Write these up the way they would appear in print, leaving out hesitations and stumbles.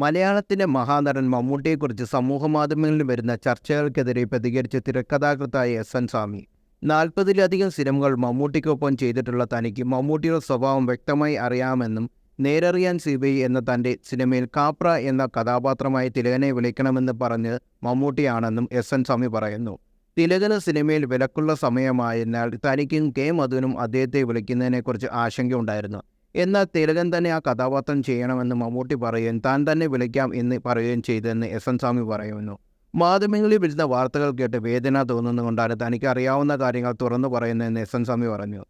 മലയാളത്തിലെ മഹാനടൻ മമ്മൂട്ടിയെക്കുറിച്ച് സമൂഹമാധ്യമങ്ങളിൽ വരുന്ന ചർച്ചകൾക്കെതിരെ പ്രതികരിച്ച തിരക്കഥാകൃത്തായ എസ് എൻ സ്വാമി. 40-ലധികം സിനിമകൾ മമ്മൂട്ടിക്കൊപ്പം ചെയ്തിട്ടുള്ള തനിക്ക് മമ്മൂട്ടിയുടെ സ്വഭാവം വ്യക്തമായി അറിയാമെന്നും നേരറിയാൻ സിബി എന്ന തൻ്റെ സിനിമയിൽ കാപ്ര എന്ന കഥാപാത്രമായി തിലകനെ വിളിക്കണമെന്ന് പറഞ്ഞ് മമ്മൂട്ടിയാണെന്നും എസ് എൻ സ്വാമി പറയുന്നു. തിലകന് സിനിമയിൽ വിലക്കുള്ള സമയമായതിനാൽ തനിക്കും കെ മധുവിനും അദ്ദേഹത്തെ വിളിക്കുന്നതിനെക്കുറിച്ച് ആശങ്കയുണ്ടായിരുന്നു. എന്നാൽ തിലകൻ തന്നെ ആ കഥാപാത്രം ചെയ്യണമെന്ന് മമ്മൂട്ടി പറയുകയും താൻ തന്നെ വിളിക്കാം എന്ന് പറയുകയും ചെയ്തെന്ന് എസ് എൻ സ്വാമി പറയുന്നു. മാധ്യമങ്ങളിൽ വരുന്ന വാർത്തകൾ കേട്ട് വേദന തോന്നുന്നതുകൊണ്ടാണ് തനിക്ക് അറിയാവുന്ന കാര്യങ്ങൾ തുറന്നു പറയുന്നതെന്ന് എസ് എൻ സ്വാമി പറഞ്ഞു.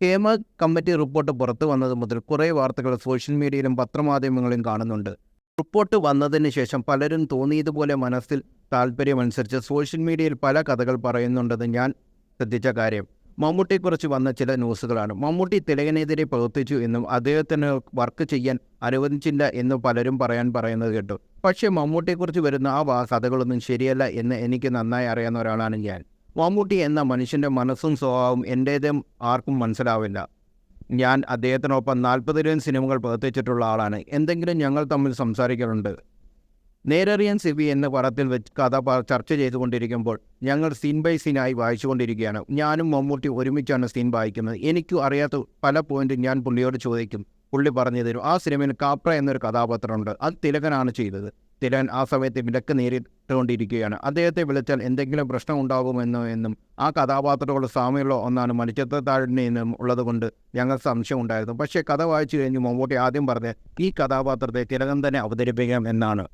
ഹേമ കമ്മിറ്റി റിപ്പോർട്ട് പുറത്തു വന്നത് മുതൽ കുറേ വാർത്തകൾ സോഷ്യൽ മീഡിയയിലും പത്രമാധ്യമങ്ങളിലും കാണുന്നുണ്ട്. റിപ്പോർട്ട് വന്നതിന് ശേഷം പലരും തോന്നിയതുപോലെ മനസ്സിൽ താല്പര്യമനുസരിച്ച് സോഷ്യൽ മീഡിയയിൽ പല കഥകൾ പറയുന്നുണ്ടെന്ന് ഞാൻ ശ്രദ്ധിച്ച കാര്യം മമ്മൂട്ടിയെക്കുറിച്ച് വന്ന ചില ന്യൂസുകളാണ്. മമ്മൂട്ടി തിലകനെതിരെ പ്രവർത്തിച്ചു എന്നും അദ്ദേഹത്തിന് വർക്ക് ചെയ്യാൻ അനുവദിച്ചില്ല എന്നും പലരും പറയുന്നത് കേട്ടു. പക്ഷേ മമ്മൂട്ടിയെക്കുറിച്ച് വരുന്ന ആ കഥകളൊന്നും ശരിയല്ല എന്ന് എനിക്ക് നന്നായി അറിയാവുന്ന ഒരാളാണ് ഞാൻ. മമ്മൂട്ടി എന്ന മനുഷ്യൻ്റെ മനസ്സും സ്വഭാവവും എൻ്റേതും ആർക്കും മനസ്സിലാവില്ല. ഞാൻ അദ്ദേഹത്തിനൊപ്പം 40-ലധികം സിനിമകൾ പ്രവർത്തിച്ചിട്ടുള്ള ആളാണ്. എന്തെങ്കിലും ഞങ്ങൾ തമ്മിൽ സംസാരിക്കാറുണ്ട്. നേരറിയാൻ സിബി എന്ന പടത്തിൽ വെച്ച് കഥ ചർച്ച ചെയ്തുകൊണ്ടിരിക്കുമ്പോൾ ഞങ്ങൾ സീൻ ബൈ സീനായി വായിച്ചുകൊണ്ടിരിക്കുകയാണ്. ഞാനും മമ്മൂട്ടി ഒരുമിച്ചാണ് സീൻ വായിക്കുന്നത്. എനിക്കും അറിയാത്ത പല പോയിന്റും ഞാൻ പുള്ളിയോട് ചോദിക്കും. പുള്ളി പറഞ്ഞു തരും. ആ സിനിമയിൽ കാപ്ര എന്നൊരു കഥാപാത്രമുണ്ട്, അത് തിലകനാണ് ചെയ്തത്. തിലകൻ ആ സമയത്ത് വിലക്ക് നേരിട്ടുകൊണ്ടിരിക്കുകയാണ്. അദ്ദേഹത്തെ വിളിച്ചാൽ എന്തെങ്കിലും പ്രശ്നം ഉണ്ടാകുമെന്നും ആ കഥാപാത്രത്തോട് സാമ്യമുള്ള ഒന്നാണ് മണിച്ചിത്രത്താഴിനെയും ഉള്ളതുകൊണ്ട് ഞങ്ങൾ സംശയം ഉണ്ടായിരുന്നു. പക്ഷേ കഥ വായിച്ചു കഴിഞ്ഞ് മമ്മൂട്ടി ആദ്യം പറഞ്ഞത് ഈ കഥാപാത്രത്തെ തിലകൻ തന്നെ അവതരിപ്പിക്കാം എന്നാണ്.